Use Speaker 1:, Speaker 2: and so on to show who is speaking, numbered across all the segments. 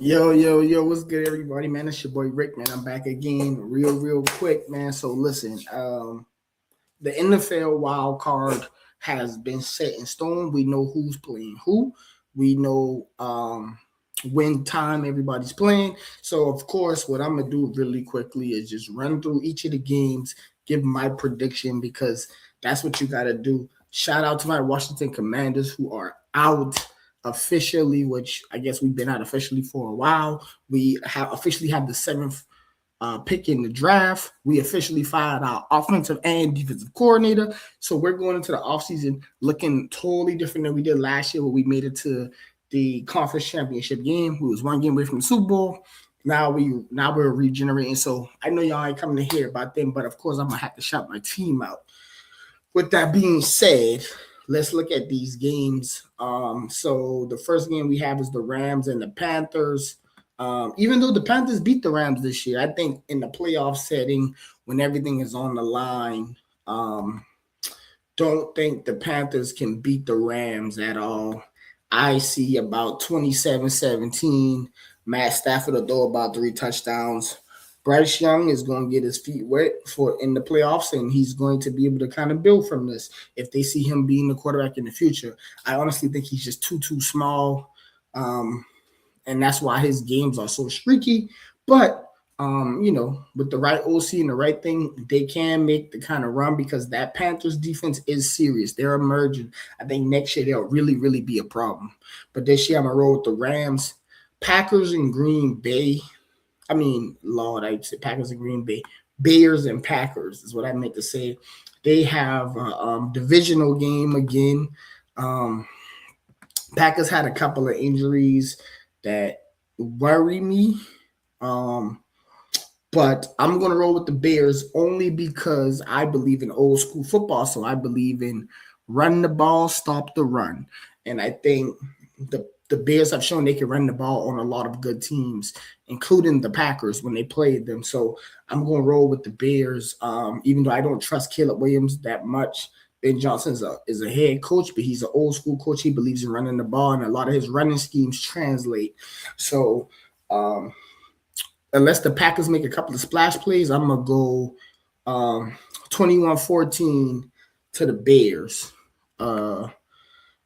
Speaker 1: Yo, what's good, everybody, man? It's your boy Rick, man. I'm back again, real quick, man. So listen, the NFL wild card has been set in stone. We know who's playing who. We know when time everybody's playing. So of course, what I'm gonna do really quickly is just run through each of the games, give my prediction because that's what you gotta do. Shout out to my Washington Commanders who are out officially, which I guess we've been out officially for a while. We have officially have the seventh pick in the draft. We officially fired our offensive and defensive coordinator. So we're going into the offseason looking totally different than we did last year where we made it to the conference championship game. We was one game away from the Super Bowl. Now we're regenerating. So I know y'all ain't coming to hear about them, but of course I'm gonna have to shout my team out. With that being said, let's look at these games. So the first game we have is the Rams and the Panthers. Even though the Panthers beat the Rams this year, I think in the playoff setting, when everything is on the line, don't think the Panthers can beat the Rams at all. I see about 27-17. Matt Stafford will throw about 3 touchdowns. Bryce Young is going to get his feet wet for in the playoffs, and he's going to be able to kind of build from this if they see him being the quarterback in the future. I honestly think he's just too small, and that's why his games are so streaky. But with the right OC and the right thing, they can make the kind of run because that Panthers defense is serious. They're emerging. I think next year they'll really be a problem. But this year I'm gonna roll with the Rams, Packers, and Green Bay. I mean, Lord, I said Packers and Green Bay. Bears and Packers is what I meant to say. They have a divisional game again. Packers had a couple of injuries that worry me. But I'm going to roll with the Bears only because I believe in old school football. So I believe in run the ball, stop the run. And I think the Bears have shown they can run the ball on a lot of good teams, including the Packers when they played them. So I'm going to roll with the Bears, even though I don't trust Caleb Williams that much. Ben Johnson is a head coach, but he's an old school coach. He believes in running the ball, and a lot of his running schemes translate. So unless the Packers make a couple of splash plays, I'm going to go 21-14 to the Bears.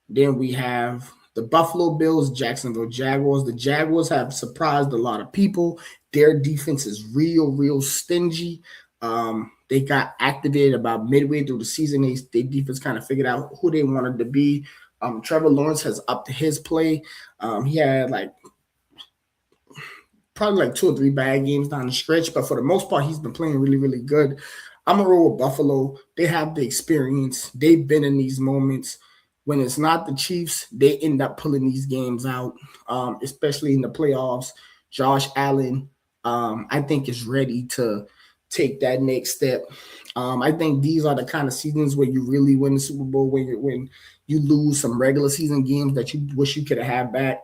Speaker 1: Then we have the Buffalo Bills, Jacksonville Jaguars. The Jaguars have surprised a lot of people. Their defense is real stingy. They got activated about midway through the season. Their defense kind of figured out who they wanted to be. Trevor Lawrence has upped his play. He had probably 2 or 3 bad games down the stretch, but for the most part, he's been playing really good. I'm going to roll with Buffalo. They have the experience. They've been in these moments. When it's not the Chiefs, they end up pulling these games out, especially in the playoffs. Josh Allen, I think, is ready to take that next step. I think these are the kind of seasons where you really win the Super Bowl, when you lose some regular season games that you wish you could have had back.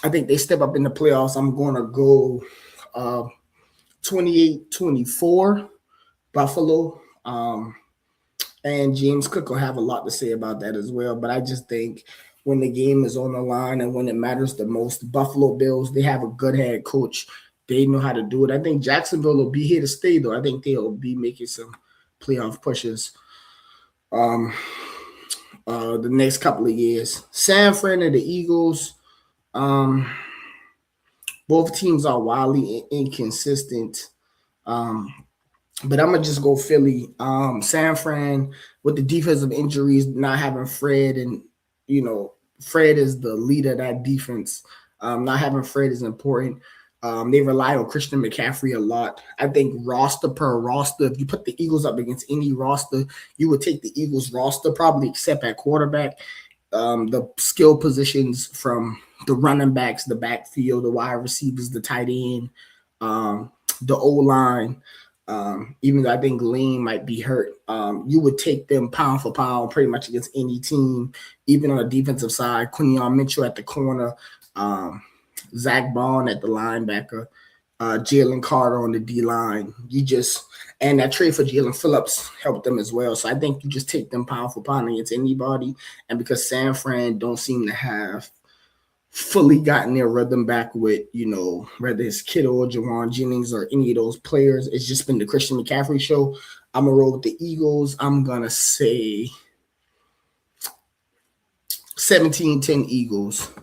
Speaker 1: I think they step up in the playoffs. I'm going to go 28-24 Buffalo. And James Cook will have a lot to say about that as well. But I just think when the game is on the line and when it matters the most, the Buffalo Bills, they have a good head coach. They know how to do it. I think Jacksonville will be here to stay, though. I think they'll be making some playoff pushes the next couple of years. San Fran and the Eagles, both teams are wildly inconsistent. But I'm going to just go Philly. San Fran, with the defensive injuries, not having Fred, and, Fred is the leader of that defense. Not having Fred is important. They rely on Christian McCaffrey a lot. I think roster per roster, if you put the Eagles up against any roster, you would take the Eagles roster, probably except at quarterback. The skill positions from the running backs, the backfield, the wide receivers, the tight end, the O-line, even though I think Lane might be hurt, you would take them pound for pound pretty much against any team, even on the defensive side. Quinion Mitchell at the corner, Zach Bond at the linebacker, Jalen Carter on the D-line. And that trade for Jalen Phillips helped them as well. So I think you just take them pound for pound against anybody. And because San Fran don't seem to have fully gotten their rhythm back with, whether it's Kittle or Jawan Jennings or any of those players. It's just been the Christian McCaffrey show. I'm going to roll with the Eagles. I'm going to say 17-10 Eagles.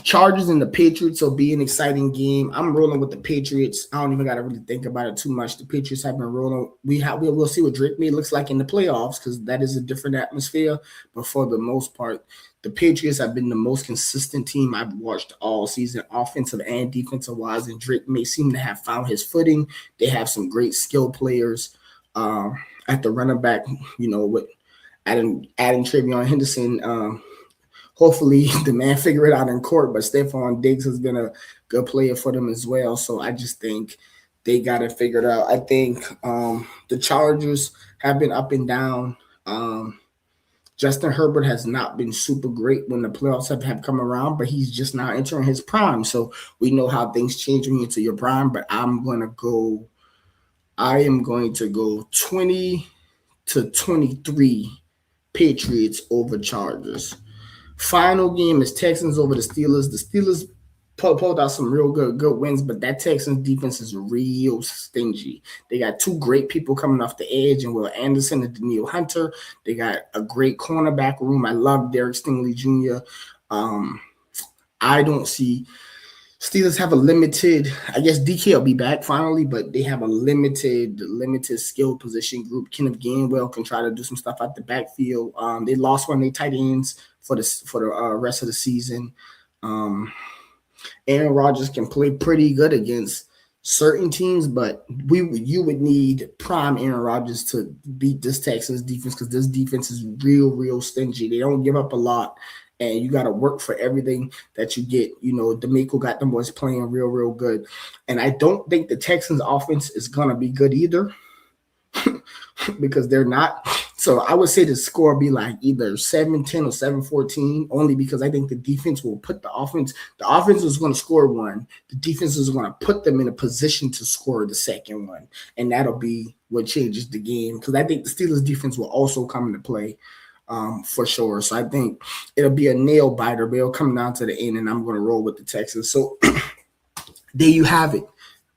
Speaker 1: Chargers and the Patriots will be an exciting game. I'm rolling with the Patriots. I don't even got to really think about it too much. The Patriots have been rolling. We'll see what Drake May looks like in the playoffs because that is a different atmosphere. But for the most part, the Patriots have been the most consistent team I've watched all season, offensive and defensive wise. And Drake May seem to have found his footing. They have some great skill players at the running back. With adding Travion Henderson. Hopefully the man figure it out in court, but Stephon Diggs has been a good player for them as well. So I just think they got it figured out. I think the Chargers have been up and down. Justin Herbert has not been super great when the playoffs have come around, but he's just now entering his prime. So we know how things change when you enter your prime, but I am going to go 20-23 Patriots over Chargers. Final game is Texans over the Steelers. The Steelers pulled out some real good wins, but that Texans defense is real stingy. They got two great people coming off the edge, and Will Anderson and Danielle Hunter. They got a great cornerback room. I love Derek Stingley Jr. I don't see Steelers have a limited, I guess DK will be back finally, but they have a limited skill position group. Kenneth Gainwell can try to do some stuff out the backfield. They lost one of their tight ends for the rest of the season. Aaron Rodgers can play pretty good against certain teams, but you would need prime Aaron Rodgers to beat this Texans defense because this defense is real stingy. They don't give up a lot. And you got to work for everything that you get. D'Amico got them boys playing real good. And I don't think the Texans offense is going to be good either because they're not. So I would say the score be like either 7-10 or 7-14, only because I think the defense will put the offense is going to score one. The defense is going to put them in a position to score the second one. And that'll be what changes the game because I think the Steelers defense will also come into play. For sure. So I think it'll be a nail biter, but it'll come down to the end, and I'm going to roll with the Texans. So there you have it.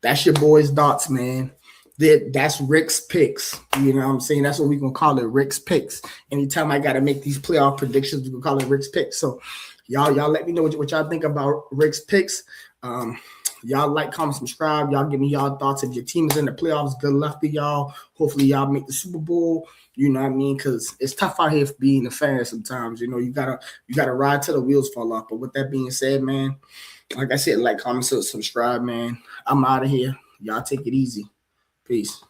Speaker 1: That's your boys' thoughts, man. That's Rick's picks. You know what I'm saying? That's what we're going to call it, Rick's picks. Anytime I got to make these playoff predictions, we're going to call it Rick's picks. So y'all let me know what y'all think about Rick's picks. Y'all like, comment, subscribe. Y'all give me y'all thoughts. If your team is in the playoffs, good luck to y'all. Hopefully y'all make the Super Bowl. You know what I mean? Because it's tough out here for being a fan sometimes. You gotta ride till the wheels fall off. But with that being said, man, like I said, like, comment, subscribe, man. I'm out of here. Y'all take it easy. Peace.